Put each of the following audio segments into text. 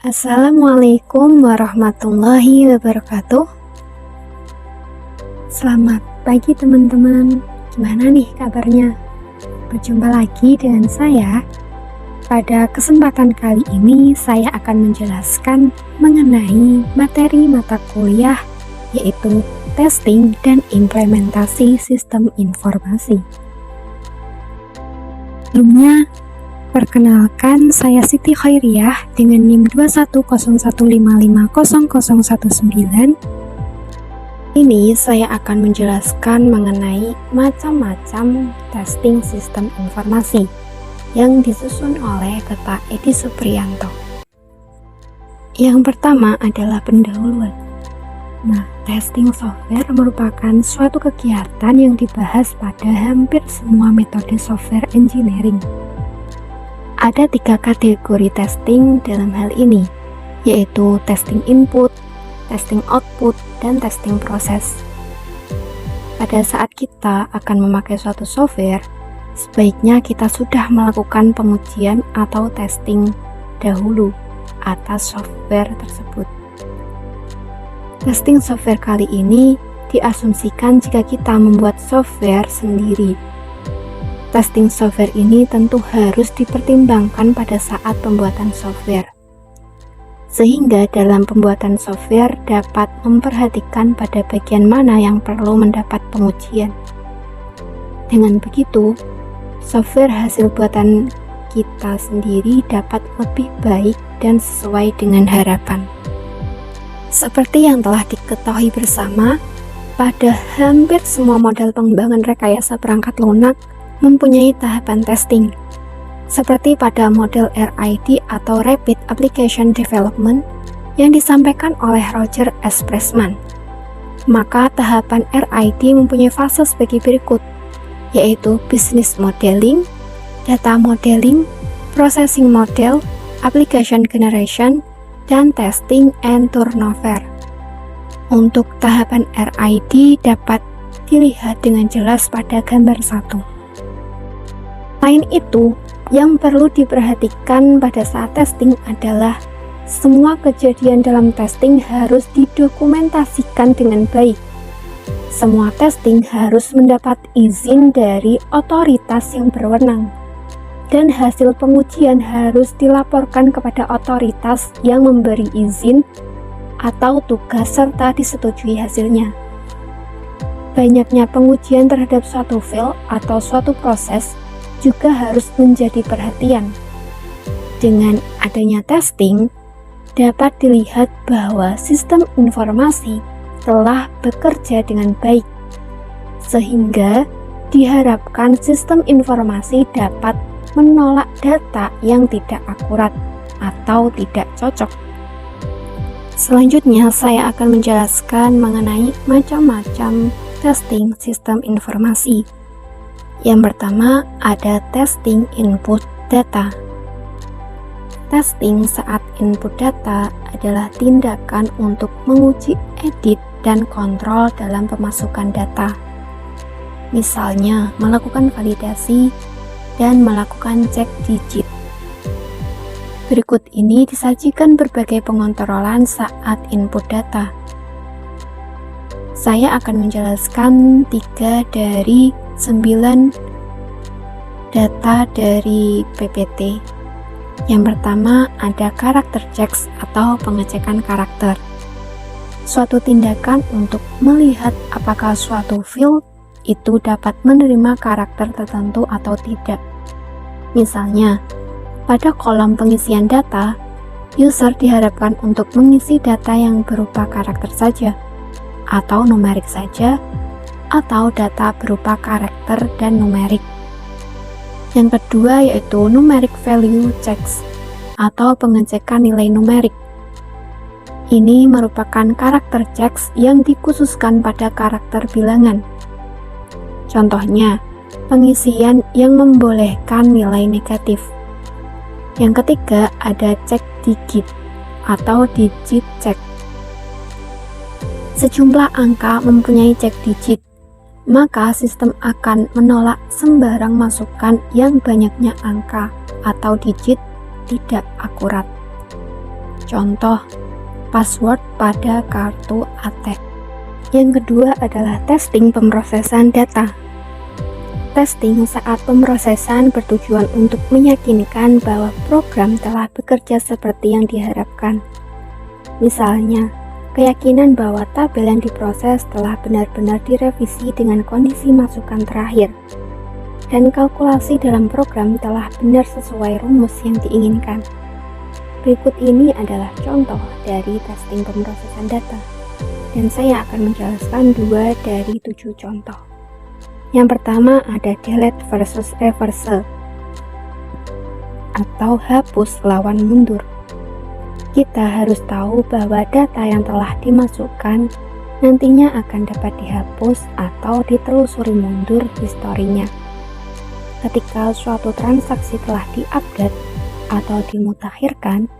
Assalamualaikum warahmatullahi wabarakatuh. Selamat pagi teman-teman. Gimana nih kabarnya? Berjumpa lagi dengan saya. Pada kesempatan kali ini saya akan menjelaskan mengenai materi mata kuliah yaitu testing dan implementasi sistem informasi. Sebelumnya, perkenalkan, saya Siti Khairiyah dengan NIM 21015500019. Ini saya akan menjelaskan mengenai macam-macam testing sistem informasi yang disusun oleh Bapak Edi Supriyanto. Yang pertama adalah pendahuluan. Nah, testing software merupakan suatu kegiatan yang dibahas pada hampir semua metode software engineering. Ada 3 kategori testing dalam hal ini, yaitu testing input, testing output, dan testing proses. Pada saat kita akan memakai suatu software, sebaiknya kita sudah melakukan pengujian atau testing dahulu atas software tersebut. Testing software kali ini diasumsikan jika kita membuat software sendiri. Testing software ini tentu harus dipertimbangkan pada saat pembuatan software, sehingga dalam pembuatan software dapat memperhatikan pada bagian mana yang perlu mendapat pengujian. Dengan begitu, software hasil buatan kita sendiri dapat lebih baik dan sesuai dengan harapan. Seperti yang telah diketahui bersama, pada hampir semua model pengembangan rekayasa perangkat lunak mempunyai tahapan testing, seperti pada model RAD atau Rapid Application Development yang disampaikan oleh Roger S. Pressman. Maka tahapan RAD mempunyai fase sebagai berikut, yaitu Business Modeling, Data Modeling, Processing Model, Application Generation, dan Testing and Turnover. Untuk tahapan RAD dapat dilihat dengan jelas pada gambar 1. Selain itu, yang perlu diperhatikan pada saat testing adalah semua kejadian dalam testing harus didokumentasikan dengan baik. Semua testing harus mendapat izin dari otoritas yang berwenang, dan hasil pengujian harus dilaporkan kepada otoritas yang memberi izin atau tugas serta disetujui hasilnya. Banyaknya pengujian terhadap suatu file atau suatu proses juga harus menjadi perhatian. Dengan adanya testing, dapat dilihat bahwa sistem informasi telah bekerja dengan baik, sehingga diharapkan sistem informasi dapat menolak data yang tidak akurat atau tidak cocok. Selanjutnya, saya akan menjelaskan mengenai macam-macam testing sistem informasi. Yang pertama, ada testing input data. Testing saat input data adalah tindakan untuk menguji edit dan kontrol dalam pemasukan data. Misalnya, melakukan validasi dan melakukan cek digit. Berikut ini disajikan berbagai pengontrolan saat input data. Saya akan menjelaskan 3 dari 9 data dari PPT. Yang pertama ada karakter checks atau pengecekan karakter. Suatu tindakan untuk melihat apakah suatu field itu dapat menerima karakter tertentu atau tidak. Misalnya, pada kolom pengisian data, user diharapkan untuk mengisi data yang berupa karakter saja, atau numerik saja, atau data berupa karakter dan numerik. Yang kedua yaitu numeric value checks, atau pengecekan nilai numerik. Ini merupakan karakter checks yang dikhususkan pada karakter bilangan. Contohnya, pengisian yang membolehkan nilai negatif. Yang ketiga ada cek digit atau digit check. Sejumlah angka mempunyai cek digit, maka sistem akan menolak sembarang masukan yang banyaknya angka atau digit tidak akurat. Contoh, password pada kartu ATM. Yang kedua adalah testing pemrosesan data. Testing saat pemrosesan bertujuan untuk meyakinkan bahwa program telah bekerja seperti yang diharapkan. Misalnya, keyakinan bahwa tabel yang diproses telah benar-benar direvisi dengan kondisi masukan terakhir, dan kalkulasi dalam program telah benar sesuai rumus yang diinginkan. Berikut ini adalah contoh dari testing pemrosesan data, dan saya akan menjelaskan 2 dari 7 contoh. Yang pertama ada delete versus reverse atau hapus lawan mundur. Kita harus tahu bahwa data yang telah dimasukkan nantinya akan dapat dihapus atau ditelusuri mundur historinya. Ketika suatu transaksi telah diupdate atau dimutakhirkan,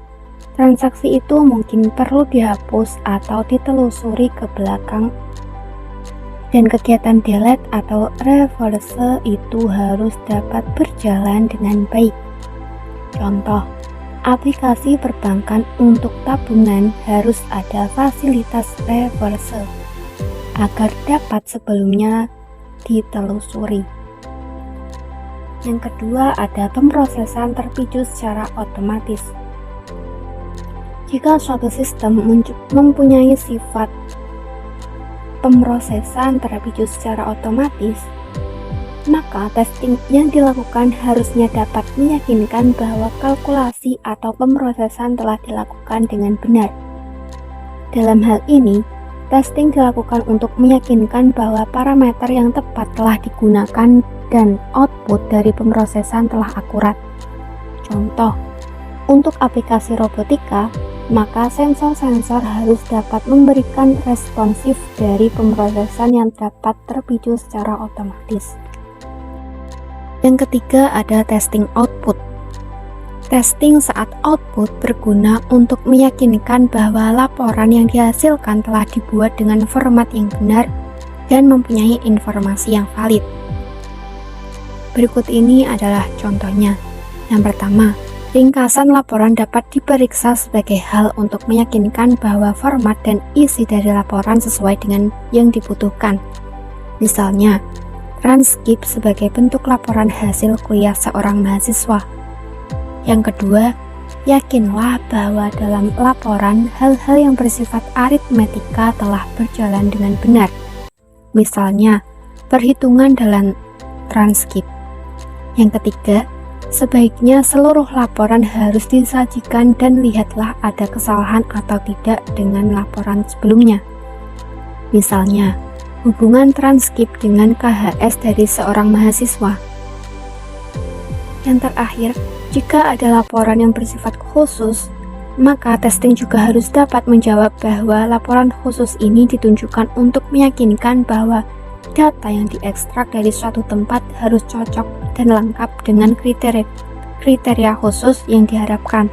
transaksi itu mungkin perlu dihapus atau ditelusuri ke belakang, dan kegiatan delete atau reverse itu harus dapat berjalan dengan baik. Contoh, aplikasi perbankan untuk tabungan harus ada fasilitas reverse agar dapat sebelumnya ditelusuri. Yang kedua ada pemrosesan terpicu secara otomatis. Jika suatu sistem mempunyai sifat pemrosesan terpicu secara otomatis, maka testing yang dilakukan harusnya dapat meyakinkan bahwa kalkulasi atau pemrosesan telah dilakukan dengan benar. Dalam hal ini, testing dilakukan untuk meyakinkan bahwa parameter yang tepat telah digunakan dan output dari pemrosesan telah akurat. Contoh, untuk aplikasi robotika, maka sensor-sensor harus dapat memberikan responsif dari pemrosesan yang dapat terpicu secara otomatis. Yang ketiga ada testing output. Testing saat output berguna untuk meyakinkan bahwa laporan yang dihasilkan telah dibuat dengan format yang benar dan mempunyai informasi yang valid. Berikut ini adalah contohnya. Yang pertama, ringkasan laporan dapat diperiksa sebagai hal untuk meyakinkan bahwa format dan isi dari laporan sesuai dengan yang dibutuhkan. Misalnya, transkrip sebagai bentuk laporan hasil kuliah seorang mahasiswa. Yang kedua, yakinlah bahwa dalam laporan hal-hal yang bersifat aritmetika telah berjalan dengan benar. Misalnya, perhitungan dalam transkrip. Yang ketiga, sebaiknya seluruh laporan harus disajikan dan lihatlah ada kesalahan atau tidak dengan laporan sebelumnya. Misalnya, hubungan transkrip dengan KHS dari seorang mahasiswa. Yang terakhir, jika ada laporan yang bersifat khusus, maka testing juga harus dapat menjawab bahwa laporan khusus ini ditunjukkan untuk meyakinkan bahwa data yang diekstrak dari suatu tempat harus cocok dan lengkap dengan kriteria khusus yang diharapkan.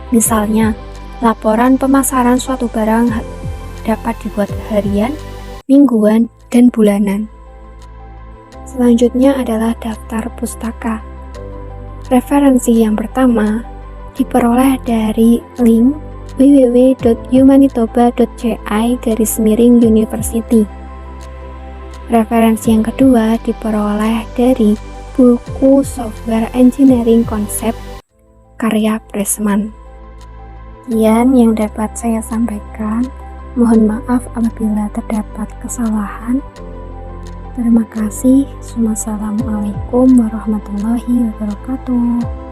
Misalnya, laporan pemasaran suatu barang dapat dibuat harian, mingguan, dan bulanan. Selanjutnya adalah daftar pustaka. Referensi yang pertama diperoleh dari link www.humanitoba.ci/university. Referensi yang kedua diperoleh dari buku Software Engineering Concept karya Pressman. Sekian yang dapat saya sampaikan. Mohon maaf apabila terdapat kesalahan. Terima kasih. Wassalamualaikum warahmatullahi wabarakatuh.